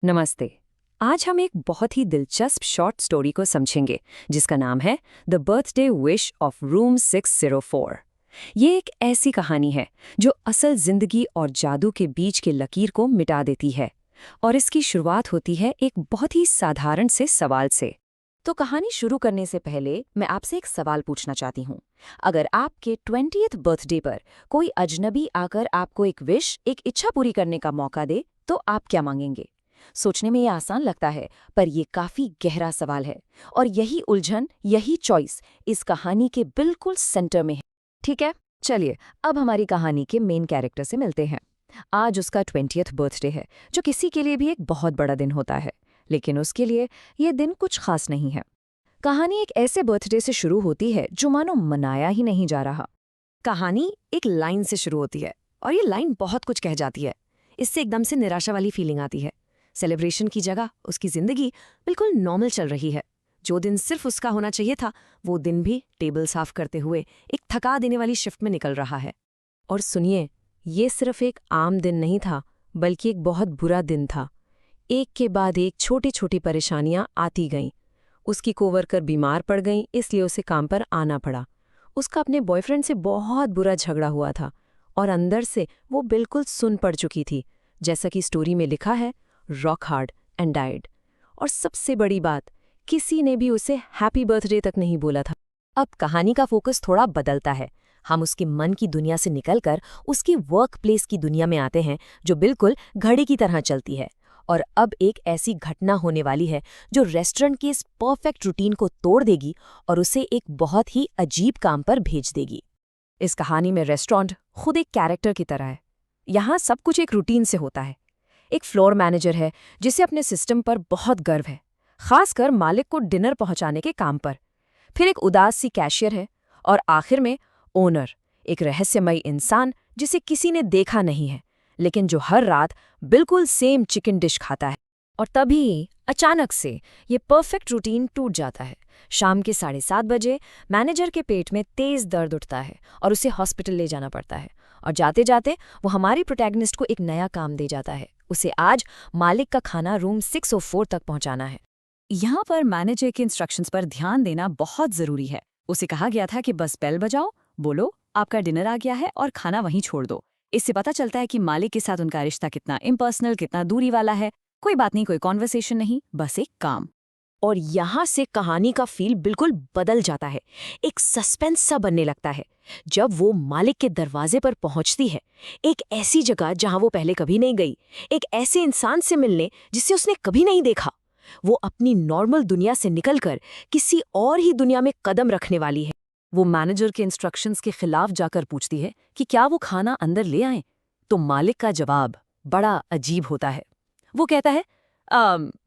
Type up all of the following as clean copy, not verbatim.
नमस्ते। आज हम एक बहुत ही दिलचस्प शॉर्ट स्टोरी को समझेंगे जिसका नाम है the birthday wish of room 604। ये एक ऐसी कहानी है जो असल जिंदगी और जादू के बीच के लकीर को मिटा देती है। और इसकी शुरुआत होती है एक बहुत ही साधारण से सवाल से। तो कहानी शुरू करने से पहले मैं आपसे एक सवाल पूछना चाहती हूँ। अगर आपके 20th बर्थडे पर कोई अजनबी आकर आपको एक विश, एक इच्छा पूरी करने का मौका दे, तो आप क्या मांगेंगे? सोचने में ये आसान लगता है, पर ये काफी गहरा सवाल है। और यही उलझन, यही चॉइस इस कहानी के बिल्कुल सेंटर में है। ठीक है, चलिए अब हमारी कहानी के मेन कैरेक्टर से मिलते हैं। आज उसका 20th बर्थडे है, जो किसी के लिए भी एक बहुत बड़ा दिन होता है, लेकिन उसके लिए ये दिन कुछ खास नहीं है। कहानी एक ऐसे बर्थडे से शुरू होती है जो मानो मनाया ही नहीं जा रहा। कहानी एक लाइन से शुरू होती है और ये लाइन बहुत कुछ कह जाती है। इससे एकदम से निराशा वाली फीलिंग आती है। सेलिब्रेशन की जगह उसकी जिंदगी बिल्कुल नॉर्मल चल रही है। जो दिन सिर्फ उसका होना चाहिए था, वो दिन भी टेबल साफ करते हुए एक थका देने वाली शिफ्ट में निकल रहा है। और सुनिए, ये सिर्फ एक आम दिन नहीं था, बल्कि एक बहुत बुरा दिन था। एक के बाद एक छोटी छोटी परेशानियां आती गईं। उसकी कोवर्कर बीमार पड़ गई, इसलिए उसे काम पर आना पड़ा। उसका अपने बॉयफ्रेंड से बहुत बुरा झगड़ा हुआ था और अंदर से वो बिल्कुल सुन पड़ चुकी थी, जैसा कि स्टोरी में लिखा है, रॉक हार्ड एंड डाइड। और सबसे बड़ी बात, किसी ने भी उसे हैप्पी बर्थडे तक नहीं बोला था। अब कहानी का फोकस थोड़ा बदलता है। हम उसके मन की दुनिया से निकलकर उसकी वर्क प्लेस की दुनिया में आते हैं, जो बिल्कुल घड़ी की तरह चलती है। और अब एक ऐसी घटना होने वाली है जो रेस्टोरेंट के इस परफेक्ट रूटीन को तोड़ देगी और उसे एक बहुत ही अजीब काम पर भेज देगी। इस कहानी में रेस्टोरेंट खुद एक कैरेक्टर की तरह है। यहाँ सब कुछ एक रूटीन से होता है। एक फ्लोर मैनेजर है जिसे अपने सिस्टम पर बहुत गर्व है, खासकर मालिक को डिनर पहुंचाने के काम पर। फिर एक उदास सी कैशियर है और आखिर में ओनर, एक रहस्यमयी इंसान जिसे किसी ने देखा नहीं है, लेकिन जो हर रात बिल्कुल सेम चिकन डिश खाता है। और तभी अचानक से ये परफेक्ट रूटीन टूट जाता है। शाम के 7:30 मैनेजर के पेट में तेज दर्द उठता है और उसे हॉस्पिटल ले जाना पड़ता है। और जाते जाते वो हमारी प्रोटैगनिस्ट को एक नया काम दे जाता है। उसे आज मालिक का खाना रूम 604 तक पहुंचाना है। यहाँ पर मैनेजर के इंस्ट्रक्शंस पर ध्यान देना बहुत जरूरी है। उसे कहा गया था कि बस बेल बजाओ, बोलो आपका डिनर आ गया है और खाना वहीं छोड़ दो। इससे पता चलता है कि मालिक के साथ उनका रिश्ता कितना इम्पर्सनल, कितना दूरी वाला है। कोई बात नहीं, कोई कॉन्वर्सेशन नहीं, बस एक काम। और यहाँ से कहानी का फील बिल्कुल बदल जाता है। एक सस्पेंस सा बनने लगता है जब वो मालिक के दरवाजे पर पहुंचती है। एक ऐसी जगह जहां वो पहले कभी नहीं गई, एक ऐसे इंसान से मिलने जिसे उसने कभी नहीं देखा। वो अपनी नॉर्मल दुनिया से निकलकर किसी और ही दुनिया में कदम रखने वाली है। वो मैनेजर के इंस्ट्रक्शंस के खिलाफ जाकर पूछती है कि क्या वो खाना अंदर ले आए। तो मालिक का जवाब बड़ा अजीब होता है। वो कहता है,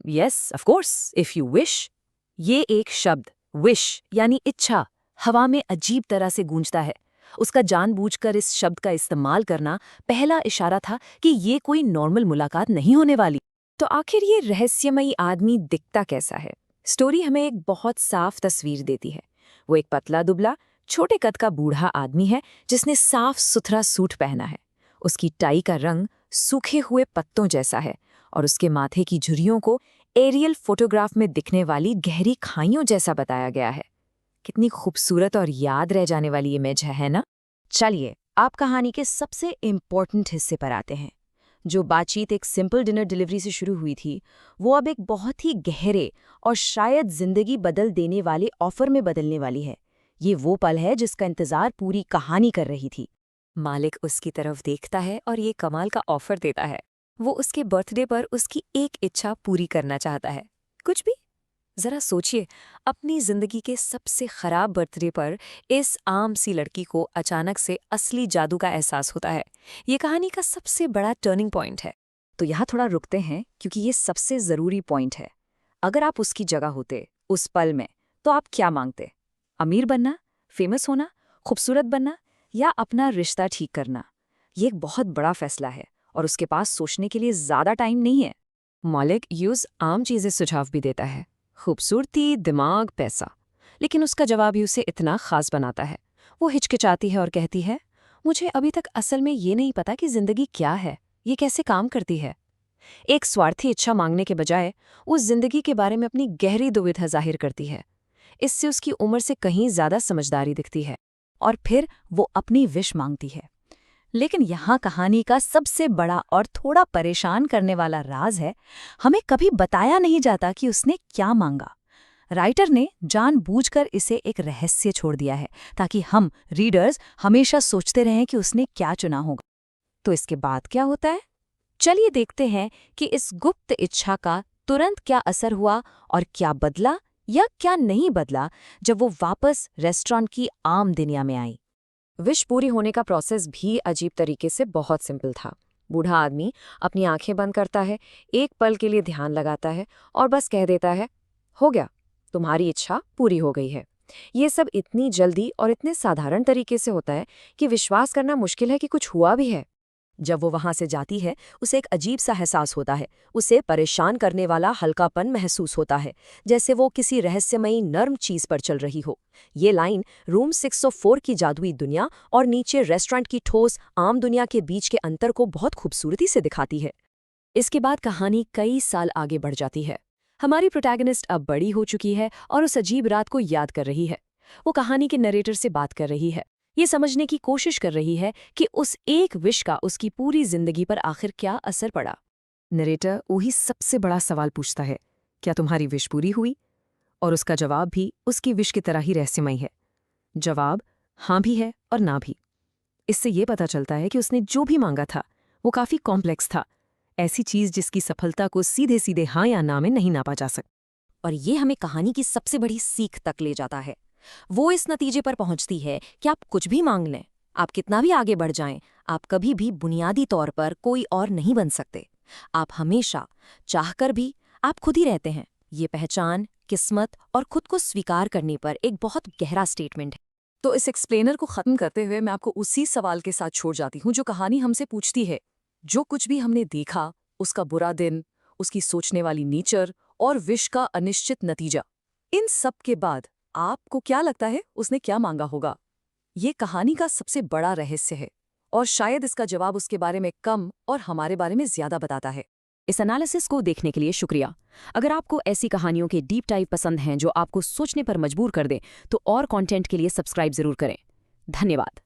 yes of course if you wish. ये एक शब्द विश यानी इच्छा हवा में अजीब तरह से गूंजता है। उसका जानबूझकर इस शब्द का इस्तेमाल करना पहला इशारा था कि ये कोई नॉर्मल मुलाकात नहीं होने वाली। तो आखिर ये रहस्यमयी आदमी दिखता कैसा है? स्टोरी हमें एक बहुत साफ तस्वीर देती है। वो एक पतला दुबला, छोटे कद का बूढ़ा आदमी है जिसने साफ सुथरा सूट पहना है। उसकी टाई का रंग सूखे हुए पत्तों जैसा है और उसके माथे की झुर्रियों को एरियल फोटोग्राफ में दिखने वाली गहरी खाइयों जैसा बताया गया है। कितनी खूबसूरत और याद रह जाने वाली इमेज है ना? चलिए आप कहानी के सबसे इम्पोर्टेंट हिस्से पर आते हैं। जो बातचीत एक सिंपल डिनर डिलीवरी से शुरू हुई थी, वो अब एक बहुत ही गहरे और शायद जिंदगी बदल देने वाले ऑफर में बदलने वाली है। ये वो पल है जिसका इंतजार पूरी कहानी कर रही थी। मालिक उसकी तरफ देखता है और ये कमाल का ऑफर देता है। वो उसके बर्थडे पर उसकी एक इच्छा पूरी करना चाहता है। कुछ भी। जरा सोचिए, अपनी जिंदगी के सबसे खराब बर्थडे पर इस आम सी लड़की को अचानक से असली जादू का एहसास होता है। ये कहानी का सबसे बड़ा टर्निंग पॉइंट है। तो यहाँ थोड़ा रुकते हैं क्योंकि ये सबसे ज़रूरी पॉइंट है। अगर आप उसकी जगह होते उस पल में, तो आप क्या मांगते? अमीर बनना, फेमस होना, खूबसूरत बनना या अपना रिश्ता ठीक करना? ये एक बहुत बड़ा फैसला है और उसके पास सोचने के लिए ज़्यादा टाइम नहीं है। मालिक यूज़ आम चीज़ें सुझाव भी देता है, खूबसूरती, दिमाग, पैसा। लेकिन उसका जवाब ही उसे इतना खास बनाता है। वो हिचकिचाती है और कहती है, मुझे अभी तक असल में ये नहीं पता कि जिंदगी क्या है, ये कैसे काम करती है। एक स्वार्थी इच्छा मांगने के बजाय उस जिंदगी के बारे में अपनी गहरी दुविधा जाहिर करती है। इससे उसकी उम्र से कहीं ज्यादा समझदारी दिखती है। और फिर वो अपनी विश मांगती है। लेकिन यहाँ कहानी का सबसे बड़ा और थोड़ा परेशान करने वाला राज है, हमें कभी बताया नहीं जाता कि उसने क्या मांगा। राइटर ने जानबूझकर इसे एक रहस्य छोड़ दिया है ताकि हम रीडर्स हमेशा सोचते रहें कि उसने क्या चुना होगा। तो इसके बाद क्या होता है? चलिए देखते हैं कि इस गुप्त इच्छा का तुरंत क्या असर हुआ और क्या बदला या क्या नहीं बदला जब वो वापस रेस्टोरेंट की आम दुनिया में आई। विश पूरी होने का प्रोसेस भी अजीब तरीके से बहुत सिंपल था। बूढ़ा आदमी अपनी आंखें बंद करता है, एक पल के लिए ध्यान लगाता है और बस कह देता है, हो गया, तुम्हारी इच्छा पूरी हो गई है। ये सब इतनी जल्दी और इतने साधारण तरीके से होता है कि विश्वास करना मुश्किल है कि कुछ हुआ भी है। जब वो वहां से जाती है, उसे एक अजीब सा एहसास होता है। उसे परेशान करने वाला हल्कापन महसूस होता है, जैसे वो किसी रहस्यमयी नर्म चीज पर चल रही हो। ये लाइन रूम 604 की जादुई दुनिया और नीचे रेस्टोरेंट की ठोस आम दुनिया के बीच के अंतर को बहुत खूबसूरती से दिखाती है। इसके बाद कहानी कई साल आगे बढ़ जाती है। हमारी प्रोटैगनिस्ट अब बड़ी हो चुकी है और उस अजीब रात को याद कर रही है। वो कहानी के नरेटर से बात कर रही है, ये समझने की कोशिश कर रही है कि उस एक विश का उसकी पूरी जिंदगी पर आखिर क्या असर पड़ा। नरेटर वही सबसे बड़ा सवाल पूछता है, क्या तुम्हारी विश पूरी हुई? और उसका जवाब भी उसकी विश की तरह ही रहस्यमय है। जवाब हाँ भी है और ना भी। इससे ये पता चलता है कि उसने जो भी मांगा था वो काफी कॉम्प्लेक्स था, ऐसी चीज जिसकी सफलता को सीधे सीधे हाँ या ना में नहीं नापा जा सकता। और ये हमें कहानी की सबसे बड़ी सीख तक ले जाता है। वो इस नतीजे पर पहुंचती है कि आप कुछ भी मांग लें, आप कितना भी आगे बढ़ जाएं, आप कभी भी बुनियादी तौर पर कोई और नहीं बन सकते। आप हमेशा चाहकर भी आप खुद ही रहते हैं। ये पहचान, किस्मत और खुद को स्वीकार करने पर एक बहुत गहरा स्टेटमेंट है। तो इस एक्सप्लेनर को खत्म करते हुए मैं आपको उसी सवाल के साथ छोड़ जाती हूँ जो कहानी हमसे पूछती है। जो कुछ भी हमने देखा, उसका बुरा दिन, उसकी सोचने वाली नेचर और विश का अनिश्चित नतीजा, इन सब के बाद आपको क्या लगता है उसने क्या मांगा होगा? ये कहानी का सबसे बड़ा रहस्य है और शायद इसका जवाब उसके बारे में कम और हमारे बारे में ज्यादा बताता है। इस एनालिसिस को देखने के लिए शुक्रिया। अगर आपको ऐसी कहानियों के डीप डाइव पसंद हैं जो आपको सोचने पर मजबूर कर दें, तो और कंटेंट के लिए सब्सक्राइब जरूर करें। धन्यवाद।